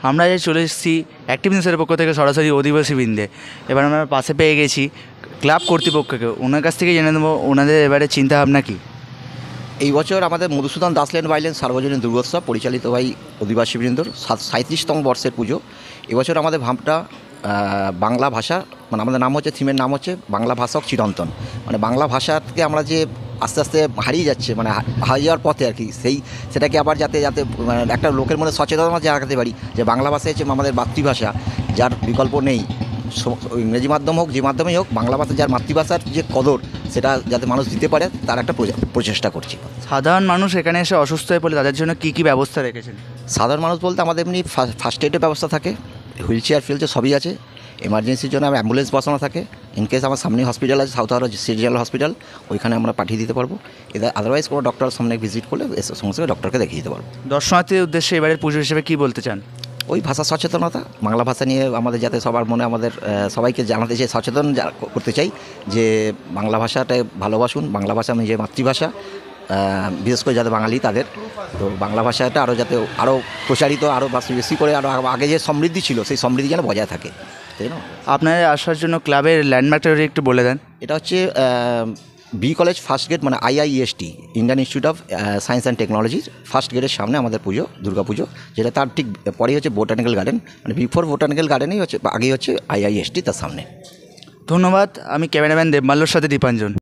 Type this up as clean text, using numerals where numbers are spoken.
আমরা যে চলে এসেছি অ্যাক্টিভ নিউজের পক্ষ থেকে সরাসরি অধিবাসী বৃন্দে। এবার আমরা পাশে পেয়ে গেছি ক্লাব কর্তৃপক্ষকে, ওনার কাছ থেকে জেনে নেবো ওনাদের এবারে চিন্তাভাবনা কী। এই বছর আমাদের মধুসূদন দাস ল্যান্ড বাইল্যান্ড সার্বজনীন দুর্গোৎসব পরিচালিত হয় অধিবাসীবৃন্দর 37তম বর্ষের পুজো। এবছর আমাদের ভাবটা বাংলা ভাষা, মানে আমাদের নাম হচ্ছে, থিমের নাম হচ্ছে বাংলা ভাষক চিরন্তন। মানে বাংলা ভাষাকে আমরা যে আস্তে আস্তে হারিয়ে যাচ্ছে, মানে হারিয়ে যাওয়ার পথে আর কি, সেটাকে আবার যাতে একটা লোকের মধ্যে সচেতনতা জাগাতে পারি যে বাংলা ভাষা হচ্ছে আমাদের মাতৃভাষা, যার বিকল্প নেই। ইংরেজি মাধ্যম হোক, যে মাধ্যমেই হোক, বাংলা ভাষা যার মাতৃভাষার যে কদর, সেটা যাতে মানুষ দিতে পারে তার একটা প্রচেষ্টা করছি। সাধারণ মানুষ এখানে এসে অসুস্থ হয়ে পড়লে তাদের জন্য কী কী ব্যবস্থা রেখেছেন? সাধারণ মানুষ বলতে আমাদের এমনি ফার্স্ট এডের ব্যবস্থা থাকে, হুইল চেয়ার ফিলচেয়ার সবই আছে। এমার্জেন্সির জন্য আমার অ্যাম্বুলেন্স বসানো থাকে। ইনকেস আমার সামনে হসপিটাল আছে, সাউথ হাওড়া সিরিয়াল হসপিটাল, ওইখানে আমরা পাঠিয়ে দিতে পারবো। আদারওয়াইজ কোনো ডক্টর সামনে ভিজিট করলে সঙ্গে সঙ্গে ডক্টরকে দেখিয়ে দিতে পারবো। দর্শনার্থীদের উদ্দেশ্যে এবারের পুজো হিসেবে কী বলতে চান? ওই ভাষা সচেতনতা, বাংলা ভাষা নিয়ে আমাদের যাতে সবার মনে, আমাদের সবাইকে জানাতে চাই, সচেতন করতে চাই যে বাংলা ভাষাটাই ভালোবাসুন। বাংলা ভাষা নিজের মাতৃভাষা, বিশেষ করে যাতে বাঙালি তাদের, তো বাংলা ভাষাটা আরও যাতে আরও প্রচারিত, আরও বেশি করে, আরও আগে যে সমৃদ্ধি ছিল সেই সমৃদ্ধি যেন বজায় থাকে, তাই না? আপনাদের আসার জন্য ক্লাবের ল্যান্ডমার্কটা একটু বলে দেন। এটা হচ্ছে বি কলেজ ফার্স্ট গেট, মানে IIEST, Indian institute of science and টেকনোলজির ফার্স্ট গেটের সামনে আমাদের পুজো, দুর্গা পুজো, যেটা তার ঠিক পরেই হচ্ছে বোটানিক্যাল গার্ডেন, মানে বিফোর বোটানিক্যাল গার্ডেনেই হচ্ছে, আগেই হচ্ছে IIEST, তার সামনে। ধন্যবাদ। আমি ক্যামেরাম্যান দেবমাল্যর সাথে দীপাঞ্জন।